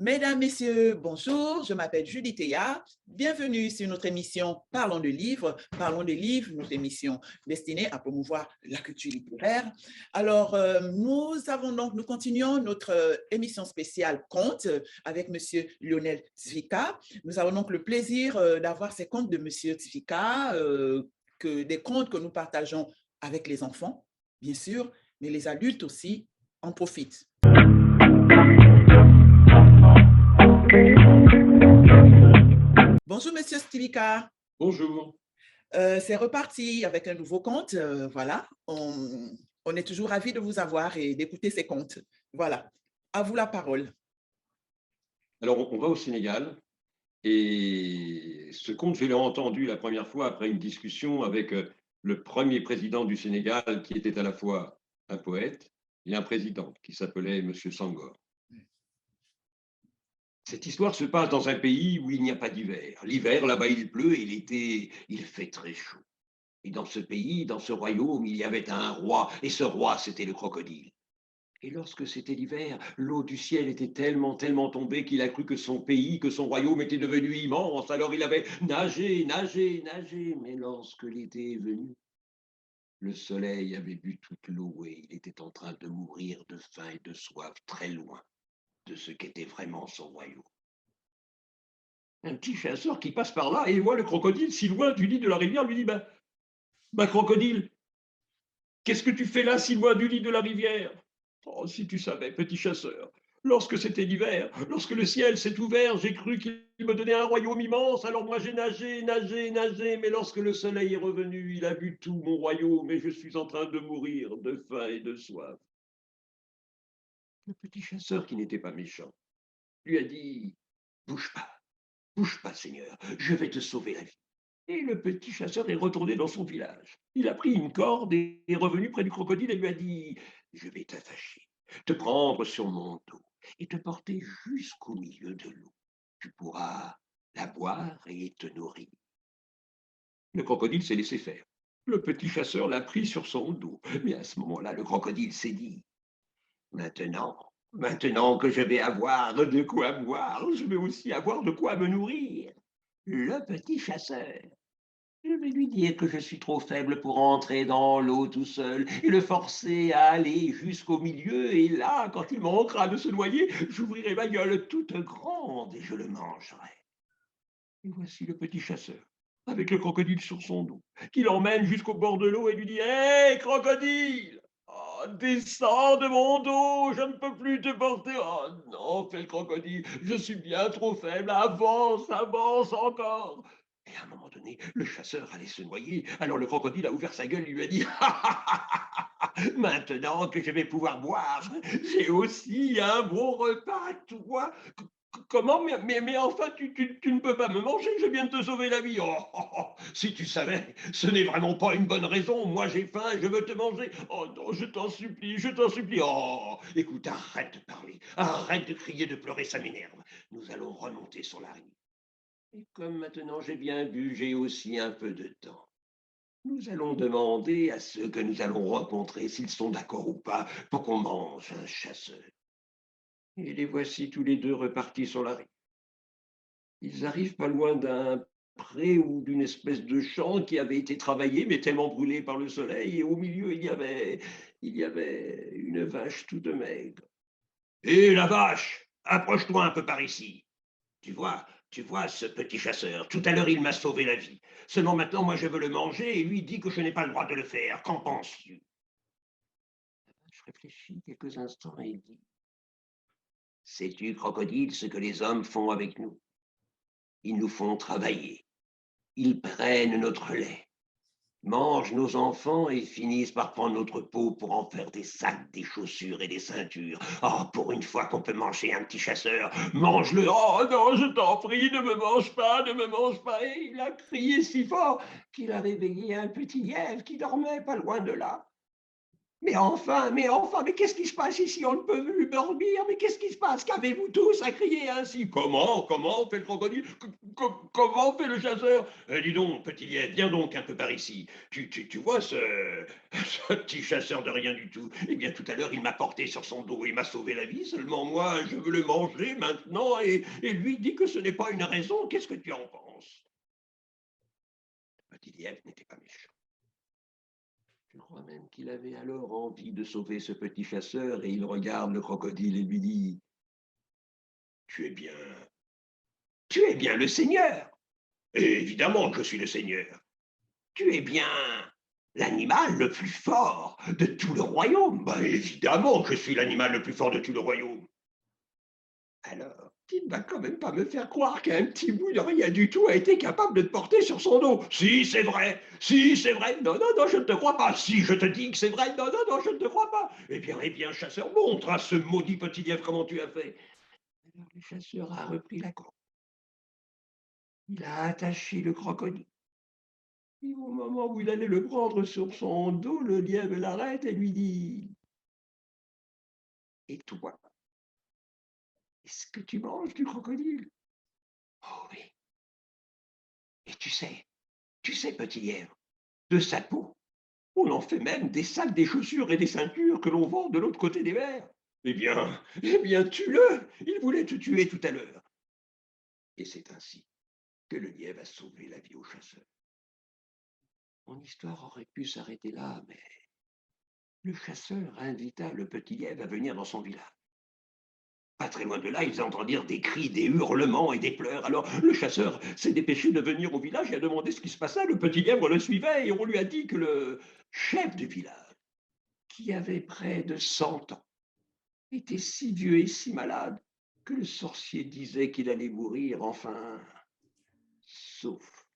Mesdames, Messieurs, bonjour, je m'appelle Julie Théa. Bienvenue sur notre émission Parlons de livres. Parlons des livres, notre émission destinée à promouvoir la culture littéraire. Alors, nous continuons notre émission spéciale Contes avec Monsieur Lionel Zvika. Nous avons donc le plaisir d'avoir ces contes de Monsieur Zvika, des contes que nous partageons avec les enfants, bien sûr, mais les adultes aussi en profitent. Bonjour, Monsieur Stilika. Bonjour. C'est reparti avec un nouveau conte. Voilà, on est toujours ravis de vous avoir et d'écouter ces contes. Voilà, à vous la parole. Alors, on va au Sénégal et ce conte, je l'ai entendu la première fois après une discussion avec le premier président du Sénégal qui était à la fois un poète et un président qui s'appelait Monsieur Senghor. Cette histoire se passe dans un pays où il n'y a pas d'hiver. L'hiver, là-bas, il pleut et l'été, il fait très chaud. Et dans ce pays, dans ce royaume, il y avait un roi et ce roi, c'était le crocodile. Et lorsque c'était l'hiver, l'eau du ciel était tellement tombée qu'il a cru que son pays, que son royaume était devenu immense. Alors il avait nagé. Mais lorsque l'été est venu, le soleil avait bu toute l'eau et il était en train de mourir de faim et de soif très loin de ce qu'était vraiment son royaume. Un petit chasseur qui passe par là et voit le crocodile si loin du lit de la rivière lui dit bah crocodile, qu'est-ce que tu fais là si loin du lit de la rivière? Oh, si tu savais, petit chasseur, lorsque c'était l'hiver, lorsque le ciel s'est ouvert, j'ai cru qu'il me donnait un royaume immense, alors moi j'ai nagé, mais lorsque le soleil est revenu, il a bu tout mon royaume et je suis en train de mourir de faim et de soif. Le petit chasseur, qui n'était pas méchant, lui a dit, bouge pas, Seigneur, je vais te sauver la vie. Et le petit chasseur est retourné dans son village. Il a pris une corde et est revenu près du crocodile et lui a dit, je vais t'attacher, te prendre sur mon dos et te porter jusqu'au milieu de l'eau. Tu pourras la boire et te nourrir. Le crocodile s'est laissé faire. Le petit chasseur l'a pris sur son dos. Mais à ce moment-là, le crocodile s'est dit, maintenant que je vais avoir de quoi boire, je vais aussi avoir de quoi me nourrir. Le petit chasseur, je vais lui dire que je suis trop faible pour entrer dans l'eau tout seul et le forcer à aller jusqu'au milieu. Et là, quand il manquera de se noyer, j'ouvrirai ma gueule toute grande et je le mangerai. Et voici le petit chasseur, avec le crocodile sur son dos, qui l'emmène jusqu'au bord de l'eau et lui dit, hé, crocodile! Oh, descends de mon dos, je ne peux plus te porter. Oh non, fait le crocodile, je suis bien trop faible, avance encore. Et à un moment donné, le chasseur allait se noyer. Alors le crocodile a ouvert sa gueule et lui a dit, maintenant que je vais pouvoir boire, j'ai aussi un bon repas à toi. Comment? Mais enfin, tu ne peux pas me manger, je viens de te sauver la vie. Oh, si tu savais, ce n'est vraiment pas une bonne raison. Moi, j'ai faim et je veux te manger. Oh non, je t'en supplie, je t'en supplie. Oh, écoute, arrête de parler, arrête de crier, de pleurer, ça m'énerve. Nous allons remonter sur la rive. Et comme maintenant j'ai bien bu, j'ai aussi un peu de temps. Nous allons demander à ceux que nous allons rencontrer s'ils sont d'accord ou pas pour qu'on mange un chasseur. Et les voici tous les deux repartis sur la rive. Ils arrivent pas loin d'un pré ou d'une espèce de champ qui avait été travaillé, mais tellement brûlé par le soleil, et au milieu, il y avait une vache toute maigre. Hé, la vache, approche-toi un peu par ici. Tu vois ce petit chasseur, tout à l'heure, il m'a sauvé la vie. Seulement maintenant, moi, je veux le manger, et lui dit que je n'ai pas le droit de le faire. Qu'en penses-tu? La vache réfléchit quelques instants et dit, sais-tu, crocodile, ce que les hommes font avec nous? Ils nous font travailler. Ils prennent notre lait, mangent nos enfants et finissent par prendre notre peau pour en faire des sacs, des chaussures et des ceintures. Oh, pour une fois qu'on peut manger un petit chasseur, mange-le. Oh non, je t'en prie, ne me mange pas, ne me mange pas. Et il a crié si fort qu'il a réveillé un petit lièvre qui dormait pas loin de là. mais qu'est-ce qui se passe ici? On ne peut plus dormir, mais qu'est-ce qui se passe? Qu'avez-vous tous à crier ainsi? Comment fait le crocodile? Comment fait le chasseur? Dis donc, petit lièvre, viens donc un peu par ici. Tu vois ce petit chasseur de rien du tout? Eh bien, tout à l'heure, il m'a porté sur son dos, il m'a sauvé la vie, seulement moi, je veux le manger maintenant, et lui dit que ce n'est pas une raison. Qu'est-ce que tu en penses? Le petit lièvre n'était pas méchant. Je crois même qu'il avait alors envie de sauver ce petit chasseur et il regarde le crocodile et lui dit « Tu es bien le Seigneur. Et évidemment que je suis le Seigneur. Tu es bien l'animal le plus fort de tout le royaume. Ben, évidemment que je suis l'animal le plus fort de tout le royaume. Alors, tu ne vas quand même pas me faire croire qu'un petit bout de rien du tout a été capable de te porter sur son dos. Si, c'est vrai. Si, c'est vrai. Non, je ne te crois pas. Si, je te dis que c'est vrai. Non, je ne te crois pas. Eh bien, chasseur, montre à ce maudit petit lièvre comment tu as fait. Alors, le chasseur a repris la corde. Il a attaché le crocodile. Et au moment où il allait le prendre sur son dos, le lièvre l'arrête et lui dit « Et toi ? Est-ce que tu manges du crocodile? » Oh oui. Et tu sais, petit lièvre, de sa peau, on en fait même des sacs, des chaussures et des ceintures que l'on vend de l'autre côté des mers. Eh bien, tue-le. Il voulait te tuer tout à l'heure. Et c'est ainsi que le lièvre a sauvé la vie au chasseur. Mon histoire aurait pu s'arrêter là, mais le chasseur invita le petit lièvre à venir dans son village. Pas très loin de là, ils entendirent des cris, des hurlements et des pleurs. Alors le chasseur s'est dépêché de venir au village et a demandé ce qui se passait. Le petit lièvre le suivait et on lui a dit que le chef du village, qui avait près de 100 ans, était si vieux et si malade que le sorcier disait qu'il allait mourir, enfin, sauf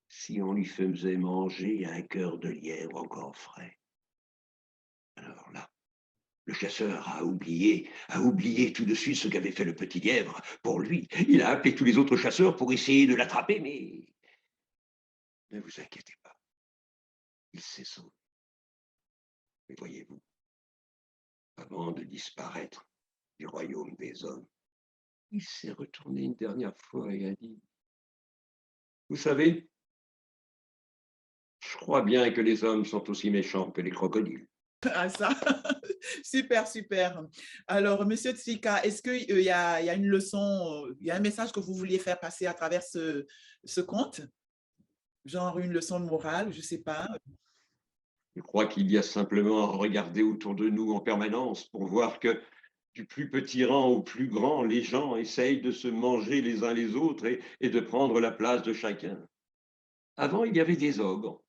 si on lui faisait manger un cœur de lièvre encore frais. Alors là, le chasseur a oublié tout de suite ce qu'avait fait le petit lièvre pour lui. Il a appelé tous les autres chasseurs pour essayer de l'attraper, mais ne vous inquiétez pas, il s'est sauvé. Mais voyez-vous, avant de disparaître du royaume des hommes, il s'est retourné une dernière fois et a dit « Vous savez, je crois bien que les hommes sont aussi méchants que les crocodiles. » Ah, ça, super, super. Alors, Monsieur Tsika, est-ce qu'il y a une leçon, il y a un message que vous vouliez faire passer à travers ce conte? Genre une leçon de morale, je ne sais pas. Je crois qu'il y a simplement à regarder autour de nous en permanence pour voir que du plus petit rang au plus grand, les gens essayent de se manger les uns les autres et de prendre la place de chacun. Avant, il y avait des ogres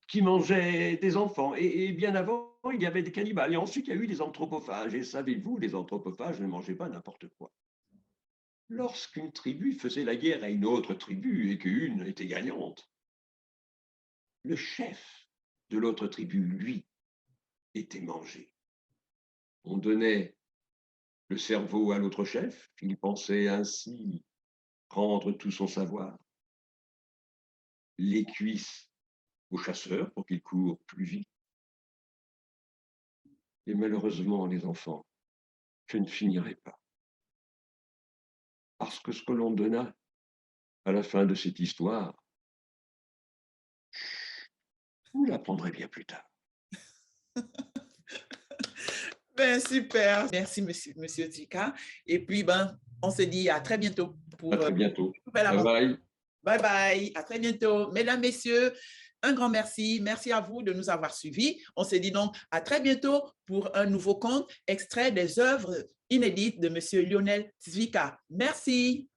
qui mangeaient des enfants. Et bien avant, il y avait des cannibales. Et ensuite, il y a eu des anthropophages. Et savez-vous, les anthropophages ne mangeaient pas n'importe quoi. Lorsqu'une tribu faisait la guerre à une autre tribu et qu'une était gagnante, le chef de l'autre tribu, lui, était mangé. On donnait le cerveau à l'autre chef, il pensait ainsi prendre tout son savoir. Les cuisses au chasseur pour qu'il court plus vite. Et malheureusement, les enfants, je ne finirai pas. Parce que ce que l'on donna à la fin de cette histoire, vous l'apprendrez bien plus tard. Ben, super. Merci, Monsieur Tsika. Et puis, on se dit à très bientôt. À très bientôt. Bye bye. Bye bye. À très bientôt. Mesdames, Messieurs, un grand merci. Merci à vous de nous avoir suivis. On se dit donc à très bientôt pour un nouveau conte extrait des œuvres inédites de Monsieur Lionel Tsika. Merci.